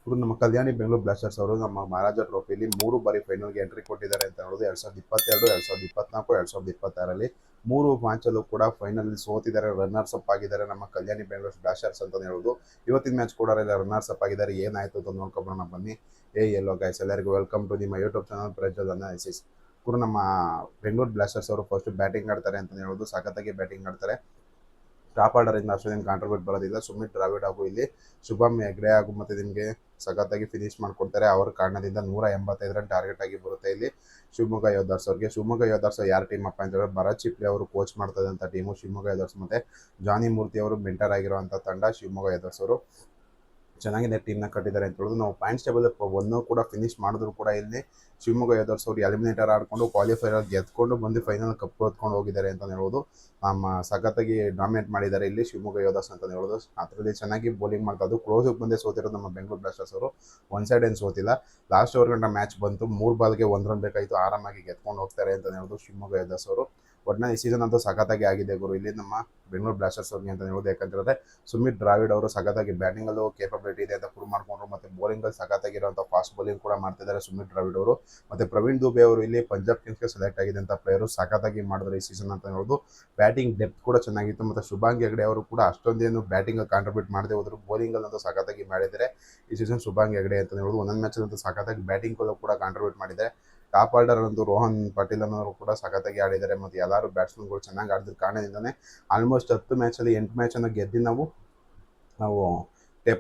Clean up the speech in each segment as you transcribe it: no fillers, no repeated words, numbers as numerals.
ಇವರು ನಮ್ಮ ಕಲ್ಯಾಣಿ ಬೆಂಗಳೂರು ಬ್ಲಾಸ್ಟರ್ಸ್ ಅವರು ನಮ್ಮ ಮಹಾರಾಜ ಟ್ರೋಫಿಯಲ್ಲಿ 3 ಬಾರಿ ಫೈನಲ್ಗೆ ಎಂಟ್ರಿ ಕೊಟ್ಟಿದ್ದಾರೆ ಅಂತ ಹೇಳೋದು. 2022, 2024, 2026ರಲ್ಲಿ 3 ಮ್ಯಾಚಲ್ಲೂ ಕೂಡ ಫೈನಲ್ ಸೋತಿದ್ದಾರೆ, ರನ್ನರ್ಸ್ ಅಪ್ ಆಗಿದ್ದಾರೆ ನಮ್ಮ ಕಲ್ಯಾಣಿ ಬೆಂಗಳೂರು ಬ್ಲಾಸ್ಟರ್ಸ್ ಅಂತ ಹೇಳೋದು. ಇವತ್ತಿನ ಮ್ಯಾಚ್ ಕೂಡ ರನ್ನರ್ಸ್ ಅಪ್ ಆಗಿದ್ದಾರೆ. ಏನಾಯ್ತು ಅಂತ ನೋಡ್ಕೊಂಡ್ಬರೋಣ ಬನ್ನಿ. ಎಲ್ಲೋ ಗೈಸ್, ಎಲ್ಲರಿಗೂ ವೆಲ್ಕಮ್ ಟು ನಿಮ್ಮ ಯೂಟ್ಯೂಬ್ ಚಾನಲ್ ಪ್ರಜ್ವಲ್ ಅನಾಲಿಸಿಸ್. ಕೂಡ ನಮ್ಮ ಬೆಂಗಳೂರು ಬ್ಲಾಸ್ಟರ್ಸ್ ಅವರು ಫಸ್ಟ್ ಬ್ಯಾಟಿಂಗ್ ಆಡ್ತಾರೆ ಅಂತ ಹೇಳೋದು. ಸಖತ್ತಾಗಿ ಬ್ಯಾಟಿಂಗ್ ಆಡ್ತಾರೆ. ಟಾಪ್ ಆರ್ಡರಿಂದ ಅಷ್ಟೊಂದೇನು ಕಾಂಟ್ರಿಬ್ಯೂಟ್ ಬರೋದಿಲ್ಲ. ಸುಮಿತ್ ದ್ರಾವಿಡ್ ಹಾಗೂ ಇಲ್ಲಿ ಶುಭಮ್ ಹೆಗ್ಡೆ ಹಾಗೂ ಮತ್ತೆ ನಿಮಗೆ ಸಖತ್ತಾಗಿ ಫಿನಿಶ್ ಮಾಡ್ಕೊಡ್ತಾರೆ. ಅವರ ಕಾರಣದಿಂದ 185 ರನ್ ಟಾರ್ಗೆಟ್ ಆಗಿ ಬರುತ್ತೆ ಇಲ್ಲಿ ಶಿವಮೊಗ್ಗ ಯೋಧರ್ಸ್ ಅವ್ರಿಗೆ. ಶಿವಮೊಗ್ಗ ಯೋಧರ್ಸ್ ಯಾರು ಟೀಮ್ ಅಪ್ಪ ಅಂತ ಹೇಳಿದ್ರೆ ಭರತ್ ಚಿಪ್ಲಿ ಅವರು ಕೋಚ್ ಮಾಡ್ತದಂಥ ಟೀಮು ಶಿವಮೊಗ್ಗ ಯೋಧರ್ಸ್. ಮತ್ತೆ ಜಾನಿ ಮೂರ್ತಿ ಅವರು ಮೆಂಟರ್ ಆಗಿರುವಂಥ ತಂಡ ಶಿವಮೊಗ್ಗ ಯೋಧರ್ಸ್ ಅವರು. ಚೆನ್ನಾಗಿದೆ ಟೀಮ್ನ ಕಟ್ಟಿದ್ದಾರೆ ಅಂತ ಹೇಳೋದು. ನಾವು ಪಾಯಿಂಟ್ಸ್ ಟೇಬಲ್ ಒಂದೂ ಕೂಡ ಫಿನಿಶ್ ಮಾಡಿದ್ರು ಕೂಡ ಇಲ್ಲಿ ಶಿವಮೊಗ್ಗ ಯೋಧರ್ಸ್ ಅವರು ಎಲಿಮಿನೇಟರ್ ಆಡಿಕೊಂಡು ಕ್ವಾಲಿಫೈರ್ ಗೆದ್ಕೊಂಡು ಬಂದು ಫೈನಲ್ ಕಪ್ ಹೊತ್ಕೊಂಡು ಹೋಗಿದ್ದಾರೆ ಅಂತ ಹೇಳೋದು. ನಮ್ಮ ಸಖತ್ತಾಗಿ ಡಾಮಿನೇಟ್ ಮಾಡಿದ್ದಾರೆ ಇಲ್ಲಿ ಶಿವಮೊಗ್ಗ ಯೋಧರ್ಸ್ ಅಂತ ಹೇಳೋದು. ಅದರಲ್ಲಿ ಚೆನ್ನಾಗಿ ಬೌಲಿಂಗ್ ಮಾಡ್ತಾ ಅದು ಕ್ಲೋಸಿಗೆ ಬಂದೇ ಸೋತಿರೋದು ನಮ್ಮ ಬೆಂಗಳೂರು ಬ್ಲಾಸ್ಟರ್ಸ್ ಅವರು. ಒನ್ ಸೈಡ್ ಏನು ಸೋತಿಲ್ಲ. ಲಾಸ್ಟ್ ಓವರ್ ಗಂಟ ಮ್ಯಾಚ್ ಬಂತು. 3 ಬಾಲ್ಗೆ 1 ರನ್ ಬೇಕಾಯಿತು. ಆರಾಮಾಗಿ ಗೆದ್ಕೊಂಡು ಹೋಗ್ತಾರೆ ಅಂತ ಹೇಳೋದು ಶಿವಮೊಗ್ಗ ಯೋಧರ್ಸ್ ಅವರು. ಒಟ್ಟಿನಲ್ಲಿ ಈ ಸೀಸನ್ ಅಂತೂ ಸಖತ್ತಾಗಿ ಆಗಿದೆ ಗುರು ಇಲ್ಲಿ ನಮ್ಮ ಬೆಂಗಳೂರು ಬ್ಲಾಸ್ಟರ್ಸ್ ಅವ್ರಿಗೆ ಅಂತ ಹೇಳೋದು. ಯಾಕಂತಂದರೆ ಸುಮಿತ್ ದ್ರಾವಿಡ್ ಅವರು ಸಖತ್ತಾಗಿ ಬ್ಯಾಟಿಂಗಲ್ಲೂ ಕೇಪಬಿಲಿಟಿ ಇದೆ ಅಂತ ಪ್ರೂವ್ ಮಾಡ್ಕೊಂಡ್ರು. ಮತ್ತು ಬೌಲಿಂಗಲ್ಲಿ ಸಖತ್ತಾಗಿರುವಂಥ ಫಾಸ್ಟ್ ಬೌಲಿಂಗ್ ಕೂಡ ಮಾಡ್ತಿದ್ದಾರೆ ಸುಮಿತ್ ದ್ರಾವಿಡ್ ಅವರು. ಮತ್ತು ಪ್ರವೀಣ್ ದುಬೆ ಅವರು ಇಲ್ಲಿ ಪಂಜಾಬ್ ಕಿಂಗ್ಸ್ಗೆ ಸೆಲೆಕ್ಟ್ ಆಗಿದೆ ಅಂತ ಪ್ಲೇಯರು ಸಖತ್ತಾಗಿ ಮಾಡಿದ್ರು ಈ ಸೀಸನ್ ಅಂತ ಹೇಳೋದು. ಬ್ಯಾಟಿಂಗ್ ಡೆಪ್ತ್ ಕೂಡ ಚೆನ್ನಾಗಿತ್ತು. ಮತ್ತು ಶುಭಾಂಗ್ ಹೆಗ್ಡೆ ಅವರು ಕೂಡ ಅಷ್ಟೊಂದೇನು ಬ್ಯಾಟಿಂಗ್ ಕಾಂಟ್ರಿಬ್ಯೂಟ್ ಮಾಡದೆ ಹೋದ್ರು. ಬೌಲಿಂಗಲ್ಲಂತೂ ಸಖತ್ತಾಗಿ ಮಾಡಿದ್ದಾರೆ ಈ ಸೀಸನ್ ಶುಭಾಂಗ್ ಹೆಗ್ಡೆ ಅಂತ ಹೇಳೋದು. ಒಂದೊಂದು ಮ್ಯಾಚಲ್ಲಂತೂ ಸಖತ್ತಾಗಿ ಬ್ಯಾಟಿಂಗಲ್ಲೂ ಕೂಡ ಕಾಂಟ್ರಿಬ್ಯೂಟ್ ಮಾಡಿದ್ದಾರೆ. ಟಾಪ್ ಆರ್ಡರ್ ಅಂತೂ ರೋಹನ್ ಪಟೇಲ್ ಅನ್ನೋರು ಕೂಡ ಸಖತ್ತಾಗಿ ಆಡಿದ್ದಾರೆ. ಮತ್ತು ಎಲ್ಲರೂ ಬ್ಯಾಟ್ಸ್ಮನ್ಗಳು ಚೆನ್ನಾಗಿ ಆಡಿದ್ರ ಕಾರಣದಿಂದನೇ ಆಲ್ಮೋಸ್ಟ್ 10 ಮ್ಯಾಚಲ್ಲಿ 8 ಮ್ಯಾಚನ್ನು ಗೆದ್ದು ನಾವು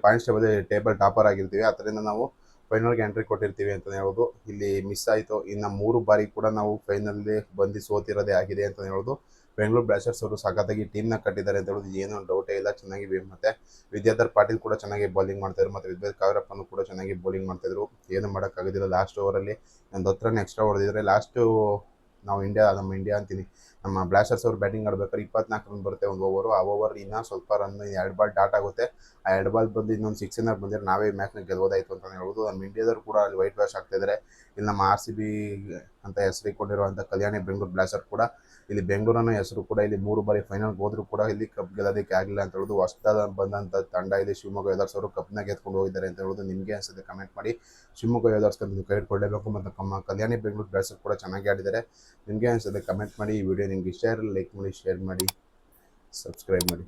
ಪಾಯಿಂಟ್ಸ್ ಟೇಬಲ್ ಟಾಪರ್ ಆಗಿರ್ತೀವಿ. ಅದರಿಂದ ನಾವು ಫೈನಲ್ಗೆ ಎಂಟ್ರಿ ಕೊಟ್ಟಿರ್ತೀವಿ ಅಂತ ಹೇಳೋದು. ಇಲ್ಲಿ ಮಿಸ್ ಆಯಿತು. ಇನ್ನು 3 ಬಾರಿ ಕೂಡ ನಾವು ಫೈನಲ್ಲಿ ಬಂದು ಸೋತಿರೋದೇ ಆಗಿದೆ ಅಂತ ಹೇಳೋದು. ಬೆಂಗಳೂರು ಬ್ಲಾಸ್ಟರ್ಸ್ ಅವರು ಸಖತ್ತಾಗಿ ಟೀಮ್ನ ಕಟ್ಟಿದ್ದಾರೆ ಅಂತ ಹೇಳೋದು ಏನೂ ಡೌಟೇ ಇಲ್ಲ. ಚೆನ್ನಾಗಿ ಮತ್ತು ವಿದ್ಯಾಧರ್ ಪಾಟೀಲ್ ಕೂಡ ಚೆನ್ನಾಗಿ ಬೌಲಿಂಗ್ ಮಾಡ್ತಾಯಿದ್ರು. ಮತ್ತು ವಿದ್ಯಾಧರ್ ಕಾವ್ಯಪ್ಪನು ಕೂಡ ಚೆನ್ನಾಗಿ ಬೌಲಿಂಗ್ ಮಾಡ್ತಾಯಿದ್ರು. ಏನು ಮಾಡೋಕ್ಕಾಗೋದಿಲ್ಲ. ಲಾಸ್ಟ್ ಓವರಲ್ಲಿ ಒಂದು 10 ರನ್ ಎಕ್ಸ್ಟ್ರಾ ಹೊಡೆದಿದ್ದಾರೆ. ನಾವು ನಮ್ಮ ಇಂಡಿಯಾ ಅಂತೀನಿ, ನಮ್ಮ ಬ್ಲಾಸ್ಟರ್ಸ್ ಅವರು ಬ್ಯಾಟಿಂಗ್ ಆಡ್ಬೇಕಾದ್ರೆ 24 ರನ್ ಬರುತ್ತೆ ಒಂದು ಓವರು. ಆ ಓವರ್ ಇನ್ನೂ ಸ್ವಲ್ಪ ರನ್ 2 ಬಾಲ್ ಡಾಟ್ ಆಗುತ್ತೆ. ಆ 2 ಬಾಲ್ ಬಂದು ಇನ್ನೊಂದು 6 ಏನಾರು ಬಂದರೆ ನಾವೇ ಮ್ಯಾಚ್ನ ಗೆಲ್ಬೋದಾಯಿತು ಅಂತ ಹೇಳ್ಬೋದು. ನಮ್ಮ ಇಂಡಿಯಾದವರು ಕೂಡ ಅಲ್ಲಿ ವೈಟ್ ವಾಶ್ ಆಗ್ತಾಯಿದ್ದಾರೆ. ಇಲ್ಲಿ ನಮ್ಮ RCB ಅಂತ ಹೆಸರಿಕೊಂಡಿರುವಂಥ ಕಲ್ಯಾಣಿ ಬೆಂಗಳೂರು ಬ್ಲಾಸ್ಟರ್ ಕೂಡ ಇಲ್ಲಿ ಬೆಂಗಳೂರನ್ನ ಹೆಸರು ಕೂಡ ಇಲ್ಲಿ 3 ಬಾರಿ ಫೈನಲ್ಗೆ ಹೋದರೂ ಕೂಡ ಇಲ್ಲಿ ಕಪ್ ಗೆಲ್ಲೋದಕ್ಕೆ ಆಗಿಲ್ಲ ಅಂತ ಹೇಳೋದು. ಹೊಸದಾಗಿ ಬಂದಂಥ ತಂಡ ಇಲ್ಲಿ ಶಿವಮೊಗ್ಗ ಯೋಧರ್ಸ್ ಅವರು ಕಪ್ನ ಗೆದ್ಕೊಂಡು ಹೋಗಿದ್ದಾರೆ ಅಂತ ಹೇಳೋದು. ನಿಮಗೆ ಅನಿಸುತ್ತೆ ಕಮೆಂಟ್ ಮಾಡಿ. ಶಿವಮೊಗ್ಗ ಯೋಧರ್ಸ್ಗೆ ನೀವು ಕೈ ಕೊಡಲೇಬೇಕು. ಮತ್ತು ನಮ್ಮ ಕಲ್ಯಾಣಿ ಬೆಂಗಳೂರು ಬ್ಲಾಸ್ಟರ್ ಕೂಡ ಚೆನ್ನಾಗಿ ಆಡಿದ್ದಾರೆ. ನಿಮಗೆ ಅನಿಸುತ್ತೆ ಕಮೆಂಟ್ ಮಾಡಿ. ಈ ವಿಡಿಯೋ ನಿಮ್ಗೆ ಇಷ್ಟ ಇರಲಿ ಲೈಕ್ ಮಾಡಿ, ಶೇರ್ ಮಾಡಿ, ಸಬ್ಸ್ಕ್ರೈಬ್ ಮಾಡಿ.